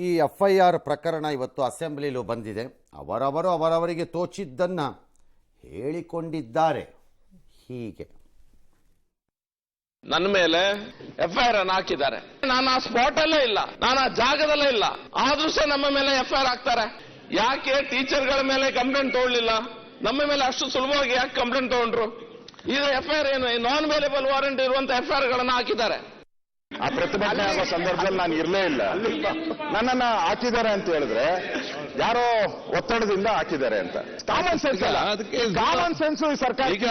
ಈ FIR ಪ್ರಕರಣ ಇವತ್ತು ಅಸೆಂಬ್ಲಿಲೂ ಬಂದಿದೆ. ಅವರವರು ಅವರವರಿಗೆ ತೋಚಿದ್ದನ್ನು ಹೇಳಿಕೊಂಡಿದ್ದಾರೆ. ಹೀಗೆ ನನ್ನ ಮೇಲೆ FIR ಅನ್ನು ಹಾಕಿದ್ದಾರೆ. ನಾನು ಆ ಸ್ಪಾಟ್ ಅಲ್ಲೇ ಇಲ್ಲ, ನಾನು ಆ ಜಾಗದಲ್ಲೇ ಇಲ್ಲ, ಆದ್ರೂ ಸಹ ನಮ್ಮ ಮೇಲೆ FIR ಹಾಕ್ತಾರೆ. ಯಾಕೆ ಟೀಚರ್ಗಳ ಮೇಲೆ ಕಂಪ್ಲೇಂಟ್ ತಗೊಳ್ಳಿಲ್ಲ? ನಮ್ಮ ಮೇಲೆ ಅಷ್ಟು ಸುಲಭವಾಗಿ ಯಾಕೆ ಕಂಪ್ಲೇಂಟ್ ತಗೊಂಡ್ರು? ಇದು FIR ಏನು ನಾನ್ ವೇಲೇಬಲ್ ವಾರೆಂಟ್ ಇರುವಂತ FIR ಗಳನ್ನ ಹಾಕಿದ್ದಾರೆ. ಆ ಪ್ರತಿಭಟನೆ ಆಗೋ ಸಂದರ್ಭದಲ್ಲಿ ನಾನು ಇರಲೇ ಇಲ್ಲ. ನನ್ನನ್ನ ಹಾಕಿದ್ದಾರೆ ಅಂತ ಹೇಳಿದ್ರೆ ಯಾರೋ ಒತ್ತಡದಿಂದ ಹಾಕಿದ್ದಾರೆ ಅಂತ. ಕಾಮನ್ ಸೆನ್ಸ್ ಅಲ್ಲ, ಕಾಮನ್ ಸೆನ್ಸ್ ಸರ್ಕಾರ ಈಗ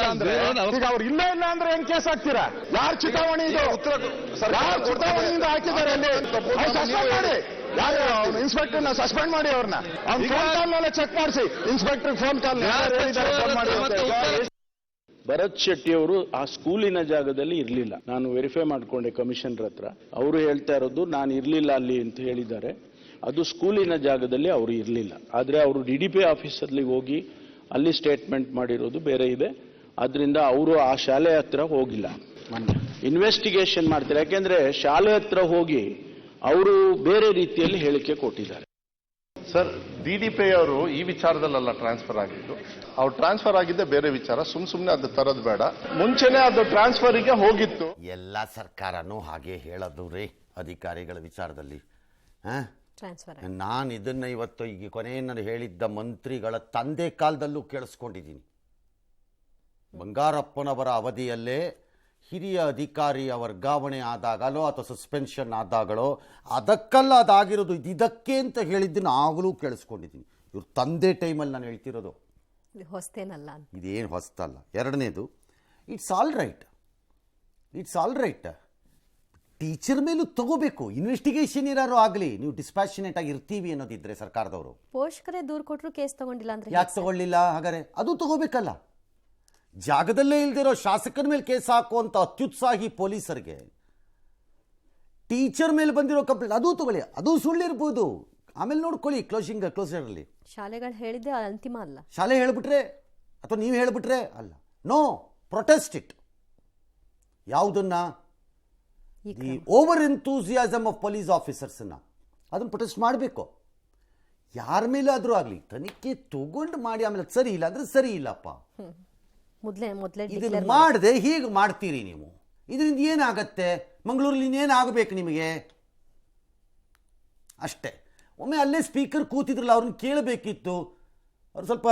ಅವ್ರು ಇಲ್ಲ ಇಲ್ಲ ಅಂದ್ರೆ ಹೆಂಗ್ ಕೇಸ್ ಹಾಕ್ತೀರಾ? ಯಾರು ಚಿತಾವಣಿ ಇದು? ಯಾರು ಚಿತಾವಣಿಯಿಂದ ಹಾಕಿದ್ದಾರೆ ಅಲ್ಲಿ? ಸಸ್ಪೆಂಡ್ ಮಾಡಿ, ಯಾರು ಇನ್ಸ್ಪೆಕ್ಟರ್ನ ಸಸ್ಪೆಂಡ್ ಮಾಡಿ, ಅವ್ರನ್ನ ಅವ್ನ ಫೋನ್ ಕಾಲ್ ಮೇಲೆ ಚೆಕ್ ಮಾಡಿಸಿ. ಇನ್ಸ್ಪೆಕ್ಟರ್ ಫೋನ್ ಕಾಲ್ ಮಾಡಿ. ಭರತ್ ಶೆಟ್ಟಿ ಅವರು ಆ ಸ್ಕೂಲಿನ ಜಾಗದಲ್ಲಿ ಇರಲಿಲ್ಲ. ನಾನು ವೆರಿಫೈ ಮಾಡಿಕೊಂಡೆ ಕಮಿಷನರ್ ಹತ್ರ. ಅವರು ಹೇಳ್ತಾ ಇರೋದು ನಾನು ಇರಲಿಲ್ಲ ಅಲ್ಲಿ ಅಂತ ಹೇಳಿದ್ದಾರೆ. ಅದು ಸ್ಕೂಲಿನ ಜಾಗದಲ್ಲಿ ಅವರು ಇರಲಿಲ್ಲ. ಆದರೆ ಅವರು DDP ಆಫೀಸಲ್ಲಿ ಹೋಗಿ ಅಲ್ಲಿ ಸ್ಟೇಟ್ಮೆಂಟ್ ಮಾಡಿರೋದು ಬೇರೆ ಇದೆ. ಅದರಿಂದ ಅವರು ಆ ಶಾಲೆ ಹತ್ರ ಹೋಗಿಲ್ಲ. ಇನ್ವೆಸ್ಟಿಗೇಷನ್ ಮಾಡ್ತಾರೆ. ಯಾಕೆಂದ್ರೆ ಶಾಲೆ ಹತ್ರ ಹೋಗಿ ಅವರು ಬೇರೆ ರೀತಿಯಲ್ಲಿ ಹೇಳಿಕೆ ಕೊಟ್ಟಿದ್ದಾರೆ. ಸರ್, DDP ಅವರು ಈ ವಿಚಾರದಲ್ಲ ಟ್ರಾನ್ಸ್ಫರ್ ಆಗಿದ್ದು. ಅವ್ರು ಟ್ರಾನ್ಸ್ಫರ್ ಆಗಿದ್ದೆ ಬೇರೆ ವಿಚಾರ. ಸುಮ್ಮನೆ ಅದು ತರೋದು ಬೇಡ. ಮುಂಚೆನೆ ಅದು ಟ್ರಾನ್ಸ್ಫರಿಗೆ ಹೋಗಿತ್ತು. ಎಲ್ಲ ಸರ್ಕಾರನೂ ಹಾಗೆ ಹೇಳೋದು ರೀ ಅಧಿಕಾರಿಗಳ ವಿಚಾರದಲ್ಲಿ. ನಾನು ಇದನ್ನು ಇವತ್ತು ಈಗ ಕೊನೆಯನ್ನು ಹೇಳಿದ್ದ ಮಂತ್ರಿಗಳ ತಂದೆ ಕಾಲದಲ್ಲೂ ಕೇಳಿಸ್ಕೊಂಡಿದ್ದೀನಿ. ಬಂಗಾರಪ್ಪನವರ ಅವಧಿಯಲ್ಲೇ ಹಿರಿಯ ಅಧಿಕಾರಿಯ ವರ್ಗಾವಣೆ ಆದಾಗಲೋ ಅಥವಾ ಸಸ್ಪೆನ್ಷನ್ ಆದಾಗಲೋ ಅದಕ್ಕೆಲ್ಲ ಅದಾಗಿರೋದು ಇದಕ್ಕೆ ಅಂತ ಹೇಳಿದ್ದನ್ನು ಆಗಲೂ ಕೇಳಿಸ್ಕೊಂಡಿದ್ದೀನಿ. ಇವ್ರ ತಂದೆ ಟೈಮಲ್ಲಿ ನಾನು ಹೇಳ್ತಿರೋದು ಹೊಸ್ತೇನಲ್ಲ, ಇದೇನು ಹೊಸ್ತಲ್ಲ. ಎರಡನೇದು, ಇಟ್ಸ್ ಆಲ್ ರೈಟ್ ಟೀಚರ್ ಮೇಲೂ ತಗೋಬೇಕು. ಇನ್ವೆಸ್ಟಿಗೇಷನ್ ಇರಾರು ಆಗಲಿ, ನೀವು ಡಿಸ್ಪ್ಯಾಷನೇಟ್ ಆಗಿ ಇರ್ತೀವಿ ಅನ್ನೋದಿದ್ರೆ ಸರ್ಕಾರದವರು. ಪೋಷಕರೇ ದೂರು ಕೊಟ್ಟರು ಕೇಸ್ ತಗೊಂಡಿಲ್ಲ ಅಂದ್ರೆ ಯಾಕೆ ತಗೊಳ್ಳಿಲ್ಲ? ಹಾಗಾದ್ರೆ ಅದು ತಗೋಬೇಕಲ್ಲ. ಜಾಗದಲ್ಲೇ ಇಲ್ದಿರೋ ಶಾಸಕರ ಮೇಲೆ ಕೇಸ್ ಹಾಕುವಂಥ ಅತ್ಯುತ್ಸಾಹಿ ಪೊಲೀಸರಿಗೆ ಟೀಚರ್ ಮೇಲೆ ಬಂದಿರೋ ಕಂಪ್ಲೇಂಟ್ ಅದು ತಗೊಳ್ಳಿ. ಅದು ಸುಳ್ಳಿರ್ಬೋದು, ಆಮೇಲೆ ನೋಡ್ಕೊಳ್ಳಿ ಕ್ಲೋಸರಲ್ಲಿ. ಶಾಲೆಗಳು ಹೇಳಿದ್ದೆ ಅಂತಿಮ ಅಲ್ಲ. ಶಾಲೆ ಹೇಳ್ಬಿಟ್ರೆ ಅಥವಾ ನೀವು ಹೇಳ್ಬಿಟ್ರೆ ಅಲ್ಲ. No, protest it. ಯಾವುದನ್ನ? The over enthusiasm of police ಆಫೀಸರ್ಸನ್ನ ಅದನ್ನು ಪ್ರೊಟೆಸ್ಟ್ ಮಾಡಬೇಕು. ಯಾರ ಮೇಲೆ ಆದರೂ ಆಗಲಿ ತನಿಖೆ ತಗೊಂಡು ಮಾಡಿ, ಆಮೇಲೆ ಸರಿ ಇಲ್ಲ ಅಂದರೆ ಸರಿ ಇಲ್ಲಪ್ಪ, ಇದನ್ನು ಮಾಡದೆ ಹೀಗೆ ಮಾಡ್ತೀರಿ ನೀವು, ಇದರಿಂದ ಏನಾಗತ್ತೆ? ಮಂಗಳೂರಲ್ಲಿ ಇನ್ನೇನಾಗಬೇಕು ನಿಮಗೆ? ಅಷ್ಟೇ. ಒಮ್ಮೆ ಅಲ್ಲೇ ಸ್ಪೀಕರ್ ಕೂತಿದ್ರಲ್ಲ, ಅವ್ರನ್ನ ಕೇಳಬೇಕಿತ್ತು. ಅವ್ರು ಸ್ವಲ್ಪ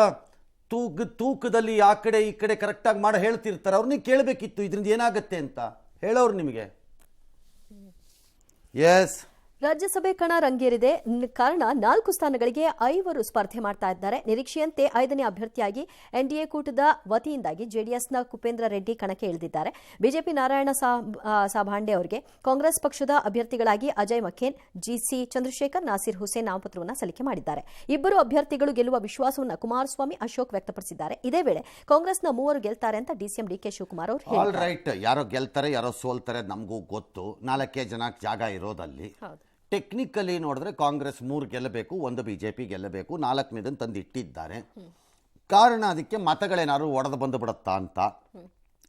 ತೂಕದಲ್ಲಿ ಆ ಕಡೆ ಈ ಕಡೆ ಕರೆಕ್ಟಾಗಿ ಮಾಡಿ ಹೇಳ್ತಿರ್ತಾರೆ, ಅವ್ರನ್ನೇ ಕೇಳಬೇಕಿತ್ತು ಇದರಿಂದ ಏನಾಗತ್ತೆ ಅಂತ ಹೇಳೋರು ನಿಮಗೆ. ಎಸ್, ರಾಜ್ಯಸಭೆ ಕಣ ರಂಗೇರಿದೆ. ಕಾರಣ 4 ಸ್ಥಾನಗಳಿಗೆ 5 ಸ್ಪರ್ಧೆ ಮಾಡ್ತಾ ಇದ್ದಾರೆ. ನಿರೀಕ್ಷೆಯಂತೆ 5ನೇ ಅಭ್ಯರ್ಥಿಯಾಗಿ NDA ಕೂಟದ ವತಿಯಿಂದಾಗಿ JDSನ ಕುಪೇಂದ್ರ ರೆಡ್ಡಿ ಕಣಕ್ಕೆ ಇಳಿದಿದ್ದಾರೆ. ಬಿಜೆಪಿ ನಾರಾಯಣ ಸಾಭಾಂಡೆ ಅವರಿಗೆ, ಕಾಂಗ್ರೆಸ್ ಪಕ್ಷದ ಅಭ್ಯರ್ಥಿಗಳಾಗಿ ಅಜಯ್ ಮಖೇನ್, GC ಚಂದ್ರಶೇಖರ್, ನಾಸಿರ್ ಹುಸೇನ್ ನಾಮಪತ್ರವನ್ನು ಸಲ್ಲಿಕೆ ಮಾಡಿದ್ದಾರೆ. ಇಬ್ಬರು ಅಭ್ಯರ್ಥಿಗಳು ಗೆಲ್ಲುವ ವಿಶ್ವಾಸವನ್ನು ಕುಮಾರಸ್ವಾಮಿ, ಅಶೋಕ್ ವ್ಯಕ್ತಪಡಿಸಿದ್ದಾರೆ. ಇದೇ ವೇಳೆ ಕಾಂಗ್ರೆಸ್ನ 3 ಗೆಲ್ತಾರೆ ಅಂತ DCM DK ಶಿವಕುಮಾರ್ ಅವರು ಹೇಳಿದ್ದಾರೆ. ಯಾರೋ ಗೆಲ್ತಾರೆ, ಯಾರೋ ಸೋಲ್ತಾರೆ, ನಮಗೂ ಗೊತ್ತು. 4 ಜನ ಜಾಗ ಇರೋದಲ್ಲಿ ಟೆಕ್ನಿಕಲಿ ನೋಡಿದ್ರೆ ಕಾಂಗ್ರೆಸ್ 3 ಗೆಲ್ಲಬೇಕು, 1 BJP ಗೆಲ್ಲಬೇಕು, 4ನೇದನ್ನು ತಂದು ಇಟ್ಟಿದ್ದಾರೆ. ಕಾರಣ ಅದಕ್ಕೆ ಮತಗಳೇನಾದ್ರು ಒಡೆದು ಬಂದು ಬಿಡುತ್ತಾ ಅಂತ.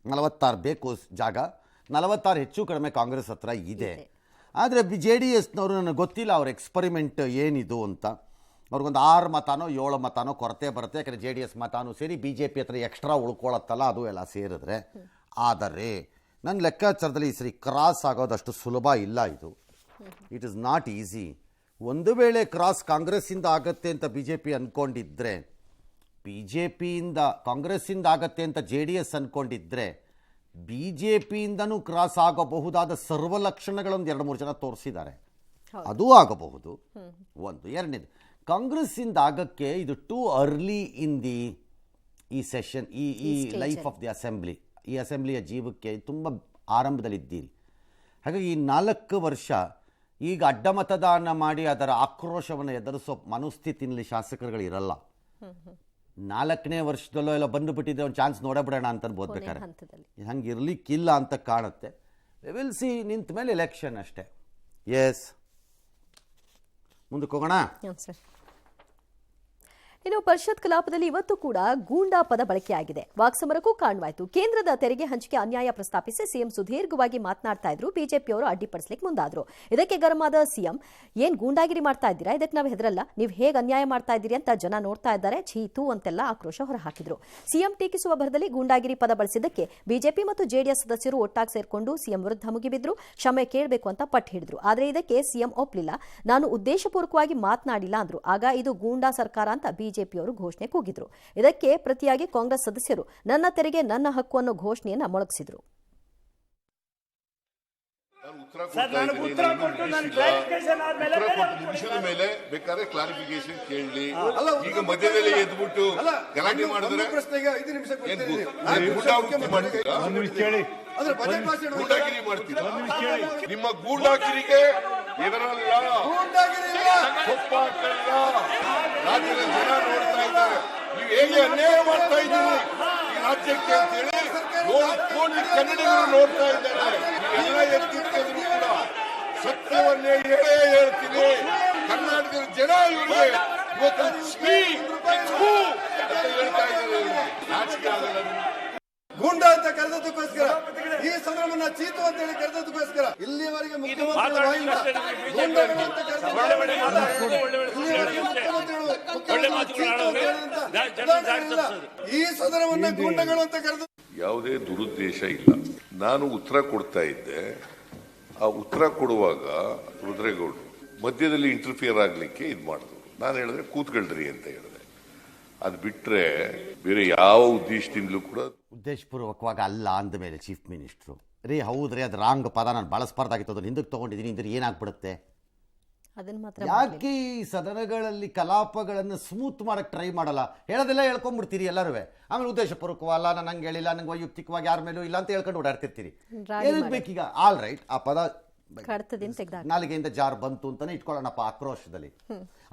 46 ಬೇಕು ಜಾಗ, 46 ಹೆಚ್ಚು ಕಡಿಮೆ ಕಾಂಗ್ರೆಸ್ ಹತ್ರ ಇದೆ. ಆದರೆ JDSನವರು ನನಗೆ ಗೊತ್ತಿಲ್ಲ ಅವ್ರ ಎಕ್ಸ್ಪರಿಮೆಂಟ್ ಏನಿದು ಅಂತ. ಅವ್ರಿಗೊಂದು 6 ಮತನೋ 7 ಮತನೋ ಕೊರತೆ ಬರುತ್ತೆ. ಯಾಕಂದರೆ JDS ಮತನೂ ಸೇರಿ BJP ಹತ್ರ ಎಕ್ಸ್ಟ್ರಾ ಉಳ್ಕೊಳ್ಳುತ್ತಲ್ಲ, ಅದು ಎಲ್ಲ ಸೇರಿದ್ರೆ. ಆದರೆ ನನ್ನ ಲೆಕ್ಕಾಚಾರದಲ್ಲಿ ಈ ಸರಿ ಕ್ರಾಸ್ ಆಗೋದಷ್ಟು ಸುಲಭ ಇಲ್ಲ. ಇದು ಇಟ್ ಇಸ್ ನಾಟ್ ಈಸಿ. ಒಂದು ವೇಳೆ ಕ್ರಾಸ್ ಕಾಂಗ್ರೆಸ್ಸಿಂದ ಆಗತ್ತೆ ಅಂತ BJP ಅಂದ್ಕೊಂಡಿದ್ರೆ, BJPಯಿಂದ ಕಾಂಗ್ರೆಸ್ಸಿಂದ ಆಗತ್ತೆ ಅಂತ JDS ಅಂದ್ಕೊಂಡಿದ್ರೆ, BJPಯಿಂದನೂ ಕ್ರಾಸ್ ಆಗಬಹುದಾದ ಸರ್ವಲಕ್ಷಣಗಳೊಂದು 2-3 ಜನ ತೋರಿಸಿದ್ದಾರೆ. ಅದು ಆಗಬಹುದು. ಒಂದು. ಎರಡನೇದು, ಕಾಂಗ್ರೆಸ್ಸಿಂದ ಆಗಕ್ಕೆ ಇದು ಟೂ ಅರ್ಲಿ ಇನ್ ದಿ ಈ ಸೆಷನ್, ಈ ಲೈಫ್ ಆಫ್ ದಿ ಅಸೆಂಬ್ಲಿ, ಈ ಅಸೆಂಬ್ಲಿಯ ಜೀವಕ್ಕೆ ತುಂಬ ಆರಂಭದಲ್ಲಿದ್ದೀರಿ. ಹಾಗಾಗಿ ಈ 4 ವರ್ಷ ಈಗ ಅಡ್ಡ ಮತದಾನ ಮಾಡಿ ಅದರ ಆಕ್ರೋಶವನ್ನು ಎದುರಿಸೋ ಮನಸ್ಥಿತಿನಲ್ಲಿ ಶಾಸಕರುಗಳಿರಲ್ಲ. 4ನೇ ವರ್ಷದಲ್ಲೋ ಎಲ್ಲ ಬಂದುಬಿಟ್ಟಿದೆ, ಒಂದು ಚಾನ್ಸ್ ನೋಡಬಿಡೋಣ ಅಂತ ಅನ್ಬೋದು. ಬೇಕಾದ್ರೆ ಹಂಗೆ ಇರಲಿಕ್ಕಿಲ್ಲ ಅಂತ ಕಾಣುತ್ತೆ. Will see. ನಿಂತ ಮೇಲೆ ಎಲೆಕ್ಷನ್ ಅಷ್ಟೇ. ಎಸ್, ಮುಂದಕ್ಕೆ ಹೋಗೋಣ. ಇನ್ನು ಪರಿಷತ್ ಕಲಾಪದಲ್ಲಿ ಇವತ್ತು ಕೂಡ ಗೂಂಡಾ ಪದ ಬಳಕೆಯಾಗಿದೆ. ವಾಕ್ಸಮರಕ್ಕೂ ಕಾರಣವಾಯಿತು. ಕೇಂದ್ರದ ತೆರಿಗೆ ಹಂಚಿಕೆ ಅನ್ಯಾಯ ಪ್ರಸ್ತಾಪಿಸಿ ಸಿಎಂ ಸುದೀರ್ಘವಾಗಿ ಮಾತನಾಡ್ತಾ ಇದ್ರು. ಬಿಜೆಪಿಯವರು ಅಡ್ಡಿಪಡಿಸಲಿಕ್ಕೆ ಮುಂದಾದ್ರು. ಇದಕ್ಕೆ ಗರಂ ಆದ ಸಿಎಂ, ಏನ್ ಗೂಂಡಾಗಿರಿ ಮಾಡ್ತಾ ಇದ್ದೀರಾ, ಇದಕ್ಕೆ ನಾವು ಹೆದರಲ್ಲ, ನೀವು ಹೇಗೆ ಅನ್ಯಾಯ ಮಾಡ್ತಾ ಇದ್ದೀರಿ ಅಂತ ಜನ ನೋಡ್ತಾ ಇದ್ದಾರೆ, ಛೀತು ಅಂತೆಲ್ಲ ಆಕ್ರೋಶ ಹೊರಹಾಕಿದ್ರು. ಸಿಎಂ ಟೀಕಿಸುವ ಭರದಲ್ಲಿ ಗೂಂಡಾಗಿರಿ ಪದ ಬಳಸಿದ್ದಕ್ಕೆ ಬಿಜೆಪಿ ಮತ್ತು ಜೆಡಿಎಸ್ ಸದಸ್ಯರು ಒಟ್ಟಾಗಿ ಸೇರ್ಕೊಂಡು ಸಿಎಂ ವಿರುದ್ಧ ಮುಗಿಬಿದ್ರು. ಕ್ಷಮೆ ಕೇಳಬೇಕು ಅಂತ ಪಟ್ಟು ಹಿಡಿದ್ರು. ಆದರೆ ಇದಕ್ಕೆ ಸಿಎಂ ಒಪ್ಪಲಿಲ್ಲ. ನಾನು ಉದ್ದೇಶಪೂರ್ವಕವಾಗಿ ಮಾತನಾಡಿಲ್ಲ ಅಂದ್ರು. ಆಗ ಇದು ಗೂಂಡಾ ಸರ್ಕಾರ ಅಂತ ಬಿಜೆಪಿಯವರು ಘೋಷಣೆ ಕೂಗಿದ್ರು. ಇದಕ್ಕೆ ಪ್ರತಿಯಾಗಿ ಕಾಂಗ್ರೆಸ್ ಸದಸ್ಯರು ನನ್ನ ತೆರಿಗೆ ನನ್ನ ಹಕ್ಕು ಅನ್ನೋ ಘೋಷಣೆಯನ್ನ ಮೊಳಗಿಸಿದ್ರು. ನಿಮಿಷದ ಮೇಲೆ ಬೇಕಾದ್ರೆ ಕ್ಲಾರಿಫಿಕೇಶನ್ ಕೇಳಲಿ. ಈಗ ಮಧ್ಯದಲ್ಲಿ ಎದ್ಬಿಟ್ಟು ಗಲಾಟೆ ಮಾಡಿದ್ರೆ ಗೂಂಡಾಗಿರಿ ಮಾಡ್ತೀರಾ? ನಿಮ್ಮ ಗೂಂಡಾಗಿರಿಗೆ ಎದರಲ್ಲ, ತಪ್ಪಾಗಲ್ಲ. ರಾಜ್ಯದ ಜನ ನೋಡ್ತಾ ಇದ್ದಾರೆ ನೀವು ಹೇಗೆ ಅನ್ಯಾಯ ಮಾಡ್ತಾ ಇದ್ದೀರಿ ಈ ರಾಜ್ಯಕ್ಕೆ ಅಂತೇಳಿ. 7 ಕೋಟಿ ಕನ್ನಡಿಗರು ನೋಡ್ತಾ ಇದ್ದಾರೆ. ಎಲ್ಲ ಎತ್ತಿದ್ರು ಕೂಡ ಸತ್ಯವನ್ನೇ ಹೇಳ್ತೀನಿ. ಕರ್ನಾಟಕದ ಜನ ಇವರಿಗೆ ಇವತ್ತು ಅಂತ ಹೇಳ್ತಾ ಇದ್ದಾರೆ. ನಾಚಿಕೆ ಆಗಲ್ಲ. ಗೂಂಡಾ ಅಂತ ಕರೆದದಕ್ಕೋಸ್ಕರ, ಈ ಸಂಭ್ರಮನ ಚೀತು ಅಂತ ಹೇಳಿ ಕರೆದದಕ್ಕೋಸ್ಕರ ಇಲ್ಲಿವರೆಗೆ ಮುಖ್ಯಮಂತ್ರಿಗಳು ಈ ಸದನವನ್ನ ಗೂಂಡಗಳು ಅಂತ ಕರೆದು ಯಾವುದೇ ದುರುದ್ದೇಶ ಇಲ್ಲ. ನಾನು ಉತ್ತರ ಕೊಡ್ತಾ ಇದ್ದೆ. ಆ ಉತ್ತರ ಕೊಡುವಾಗ ರುದ್ರೇಗೌಡರು ಮಧ್ಯದಲ್ಲಿ ಇಂಟರ್ಫಿಯರ್ ಆಗ್ಲಿಕ್ಕೆ ಇದು ಮಾಡಿದ್ರು. ನಾನು ಹೇಳಿದ್ರೆ ಕೂತ್ಕೊಳ್ರಿ ಅಂತ ಹೇಳಿದೆ. ಅದು ಬಿಟ್ರೆ ಬೇರೆ ಯಾವ ಉದ್ದೇಶದಿಂದಲೂ ಕೂಡ ಉದ್ದೇಶಪೂರ್ವಕವಾಗಿ ಅಲ್ಲ ಅಂದ ಮೇಲೆ ಚೀಫ್ ಮಿನಿಸ್ಟ್ರು ರೀ ಹೌದ್ರಿ ಅದು ರಾಂಗ್ ಪದ ನಾನು ಬಳಸಬಾರ್ದಾಗಿತ್ತು, ಅದನ್ನು ಹಿಂದಕ್ಕೆ ತೊಗೊಂಡಿದ್ದೀನಿ ಅಂದ್ರೆ ಏನಾಗ್ಬಿಡುತ್ತೆ? ಯಾಕೆ ಈ ಸದನಗಳಲ್ಲಿ ಕಲಾಪಗಳನ್ನು ಸ್ಮೂತ್ ಮಾಡಕ್ಕೆ ಟ್ರೈ ಮಾಡಲ್ಲ? ಹೇಳೋದೆಲ್ಲ ಹೇಳ್ಕೊಂಡ್ಬಿಡ್ತೀರಿ ಎಲ್ಲರೂ. ಆಮೇಲೆ ಉದ್ದೇಶಪೂರ್ವಕವಲ್ಲ, ನಾನು ಹಂಗೆ ಹೇಳಿಲ್ಲ, ನಂಗೆ ವೈಯಕ್ತಿಕವಾಗಿ ಯಾರ ಮೇಲೂ ಇಲ್ಲ ಅಂತ ಹೇಳ್ಕೊಂಡು ಓಡಾಡ್ತಿರ್ತೀರಿ. ಏನಕ್ಕೆ ಬೇಕೀಗ? ಆಲ್ ರೈಟ್, ಆ ಪದ ನಾಲಿಗೆಯಿಂದ ಜಾರ್ ಬಂತು ಅಂತಾನೆ ಇಟ್ಕೊಳ್ಳೋಣಪ್ಪ ಆಕ್ರೋಶದಲ್ಲಿ.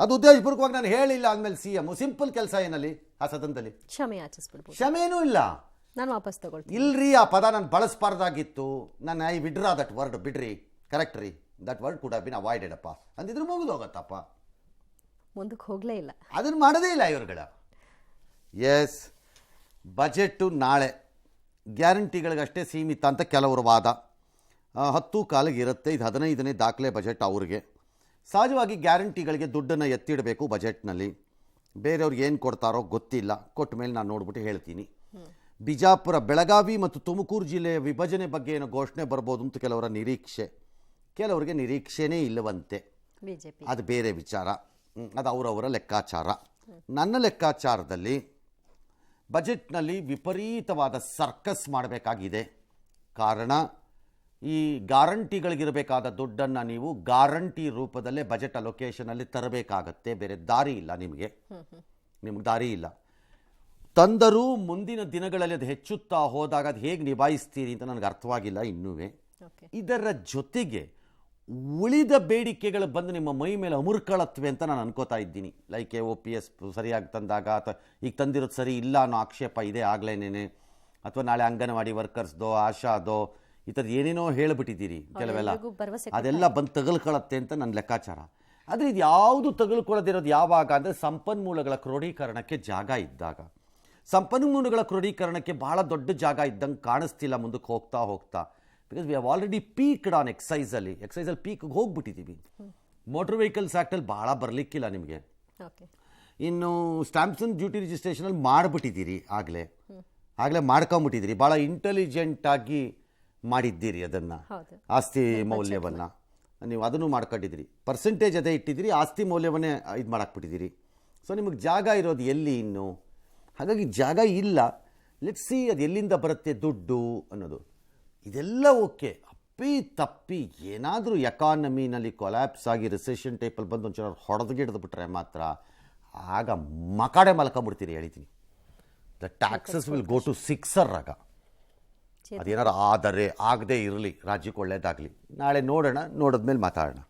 ಅದು ಉದ್ದೇಶಪೂರ್ವಕವಾಗಿ ನಾನು ಹೇಳಿಲ್ಲ ಅಂದ್ಮೇಲೆ ಸಿಎಂ ಸಿಂಪಲ್ ಕೆಲಸ ಏನಲ್ಲಿ ಆ ಸದನದಲ್ಲಿ ಕ್ಷಮೆನೂ ಇಲ್ಲ, ನಾನು ವಾಪಸ್ ತಗೊಳ್ತೀನಿ. ಇಲ್ರಿ ಆ ಪದ ನಾನು ಬಳಸಬಾರ್ದಾಗಿತ್ತು, ನಾನು ಐ ವಿಡ್ರಾ ದಟ್ ವರ್ಡ್, ಬಿಡ್ರಿ, ಕರೆಕ್ಟ್ ರೀ, that word could have been avoided ಅಪ್ಪ ಅಂದಿದ್ರೆ ಮುಗಿದೋಗತ್ತಪ್ಪ. ಮುಂದಕ್ಕೆ ಹೋಗಲೇ ಇಲ್ಲ, ಅದನ್ನು ಮಾಡೋದೇ ಇಲ್ಲ ಇವ್ರುಗಳ. ಎಸ್, ಬಜೆಟ್ಟು ನಾಳೆ ಗ್ಯಾರಂಟಿಗಳಿಗಷ್ಟೇ ಸೀಮಿತ ಅಂತ ಕೆಲವರು ವಾದ. 10 ಕಾಲಿಗೆ ಇರುತ್ತೆ. ಇದು 15ನೇ ದಾಖಲೆ ಬಜೆಟ್ ಅವ್ರಿಗೆ. ಸಹಜವಾಗಿ ಗ್ಯಾರಂಟಿಗಳಿಗೆ ದುಡ್ಡನ್ನು ಎತ್ತಿಡಬೇಕು ಬಜೆಟ್ನಲ್ಲಿ. ಬೇರೆಯವ್ರಿಗೆ ಏನು ಕೊಡ್ತಾರೋ ಗೊತ್ತಿಲ್ಲ, ಕೊಟ್ಟ ಮೇಲೆ ನಾನು ನೋಡ್ಬಿಟ್ಟು ಹೇಳ್ತೀನಿ. ಬಿಜಾಪುರ, ಬೆಳಗಾವಿ ಮತ್ತು ತುಮಕೂರು ಜಿಲ್ಲೆಯ ವಿಭಜನೆ ಬಗ್ಗೆ ಏನೋ ಘೋಷಣೆ ಬರ್ಬೋದು ಅಂತ ಕೆಲವರ ನಿರೀಕ್ಷೆ. ಕೆಲವರಿಗೆ ನಿರೀಕ್ಷೆನೇ ಇಲ್ಲವಂತೆ, ಅದು ಬೇರೆ ವಿಚಾರ, ಅದು ಅವರವರ ಲೆಕ್ಕಾಚಾರ. ನನ್ನ ಲೆಕ್ಕಾಚಾರದಲ್ಲಿ ಬಜೆಟ್ನಲ್ಲಿ ವಿಪರೀತವಾದ ಸರ್ಕಸ್ ಮಾಡಬೇಕಾಗಿದೆ. ಕಾರಣ, ಈ ಗ್ಯಾರಂಟಿಗಳಿಗಿರಬೇಕಾದ ದುಡ್ಡನ್ನು ನೀವು ಗ್ಯಾರಂಟಿ ರೂಪದಲ್ಲೇ ಬಜೆಟ್ ಅಲೊಕೇಶನಲ್ಲಿ ತರಬೇಕಾಗತ್ತೆ. ಬೇರೆ ದಾರಿ ಇಲ್ಲ, ನಿಮಗೆ ದಾರಿ ಇಲ್ಲ. ತಂದರೂ ಮುಂದಿನ ದಿನಗಳಲ್ಲಿ ಅದು ಹೆಚ್ಚುತ್ತಾ ಹೋದಾಗ ಅದು ಹೇಗೆ ನಿಭಾಯಿಸ್ತೀರಿ ಅಂತ ನನಗೆ ಅರ್ಥವಾಗಿಲ್ಲ ಇನ್ನೂ. ಇದರ ಜೊತೆಗೆ ಉಳಿದ ಬೇಡಿಕೆಗಳು ಬಂದು ನಿಮ್ಮ ಮೈ ಮೇಲೆ ಅಮುರ್ಕೊಳ್ಳತ್ವೆ ಅಂತ ನಾನು ಅನ್ಕೋತಾ ಇದ್ದೀನಿ. ಲೈಕ್ OPS ಸರಿಯಾಗಿ ತಂದಾಗ, ಅಥವಾ ಈಗ ತಂದಿರೋದು ಸರಿ ಇಲ್ಲ ಅನ್ನೋ ಆಕ್ಷೇಪ ಇದೆ ಆಗ್ಲೇನೇನೆ, ಅಥವಾ ನಾಳೆ ಅಂಗನವಾಡಿ ವರ್ಕರ್ಸ್ದೋ ಆಶಾದೋ ಈ ಥರದ್ದು ಏನೇನೋ ಹೇಳಿಬಿಟ್ಟಿದ್ದೀರಿ ಕೆಲವೆಲ್ಲ, ಅದೆಲ್ಲ ಬಂದು ತಗಲ್ಕೊಳ್ಳುತ್ತೆ ಅಂತ ನನ್ನ ಲೆಕ್ಕಾಚಾರ. ಆದರೆ ಇದು ಯಾವುದು ತಗಲ್ಕೊಳ್ಳೋದಿರೋದು ಯಾವಾಗ ಅಂದರೆ ಸಂಪನ್ಮೂಲಗಳ ಕ್ರೋಢೀಕರಣಕ್ಕೆ ಜಾಗ ಇದ್ದಾಗ. ಸಂಪನ್ಮೂಲಗಳ ಕ್ರೋಢೀಕರಣಕ್ಕೆ ಬಹಳ ದೊಡ್ಡ ಜಾಗ ಇದ್ದಂಗೆ ಕಾಣಿಸ್ತಿಲ್ಲ ಮುಂದಕ್ಕೆ ಹೋಗ್ತಾ ಹೋಗ್ತಾ. Because we have already peaked on ಎಕ್ಸೈಸಲ್ಲಿ ಪೀಕ್ಗೆ ಹೋಗ್ಬಿಟ್ಟಿದ್ದೀವಿ. ಮೋಟರ್ ವೆಹಿಕಲ್ಸ್ ಆ್ಯಕ್ಟಲ್ಲಿ ಭಾಳ ಬರಲಿಕ್ಕಿಲ್ಲ ನಿಮಗೆ. ಇನ್ನು ಸ್ಟ್ಯಾಂಪ್ಸ್ ಆ್ಯಂಡ್ ಡ್ಯೂಟಿ ರಿಜಿಸ್ಟ್ರೇಷನಲ್ಲಿ ಮಾಡಿಬಿಟ್ಟಿದ್ದೀರಿ, ಆಗಲೇ ಮಾಡ್ಕೊಂಬಿಟ್ಟಿದ್ದೀರಿ. ಭಾಳ ಇಂಟೆಲಿಜೆಂಟಾಗಿ ಮಾಡಿದ್ದೀರಿ ಅದನ್ನು, ಆಸ್ತಿ ಮೌಲ್ಯವನ್ನು ನೀವು ಅದನ್ನು ಮಾಡ್ಕೊಂಡಿದ್ದೀರಿ. ಪರ್ಸೆಂಟೇಜ್ ಅದೇ ಇಟ್ಟಿದ್ದೀರಿ, ಆಸ್ತಿ ಮೌಲ್ಯವನ್ನೇ ಇದು ಮಾಡಾಕ್ಬಿಟ್ಟಿದ್ದೀರಿ. ಸೊ ನಿಮಗೆ ಜಾಗ ಇರೋದು ಎಲ್ಲಿ ಇನ್ನು? ಹಾಗಾಗಿ ಜಾಗ ಇಲ್ಲ. ಲೆಟ್ಸ್ ಸಿ ಅದು ಎಲ್ಲಿಂದ ಬರುತ್ತೆ ದುಡ್ಡು ಅನ್ನೋದು. ಇದೆಲ್ಲ ಓಕೆ, ಅಪ್ಪಿ ತಪ್ಪಿ ಏನಾದರೂ ಎಕಾನಮಿನಲ್ಲಿ ಕೊಲ್ಯಾಪ್ಸ್ ಆಗಿ ರಿಸೆಷನ್ ಟೈಪಲ್ಲಿ ಬಂದು ಒಂಚೂರು ಹೊಡೆದು ಬಿಟ್ರೆ ಮಾತ್ರ ಆಗ ಮಕಾಡೆ ಮಲ್ಕೊಂಬಿಡ್ತೀರಿ. ಹೇಳ್ತೀನಿ, the taxes will go to 6 ಆಗ. ಅದೇನಾರು ಆದರೆ ಆಗದೇ ಇರಲಿ, ರಾಜ್ಯಕ್ಕೆ ಒಳ್ಳೇದಾಗಲಿ. ನಾಳೆ ನೋಡೋಣ, ನೋಡಿದ್ಮೇಲೆ ಮಾತಾಡೋಣ.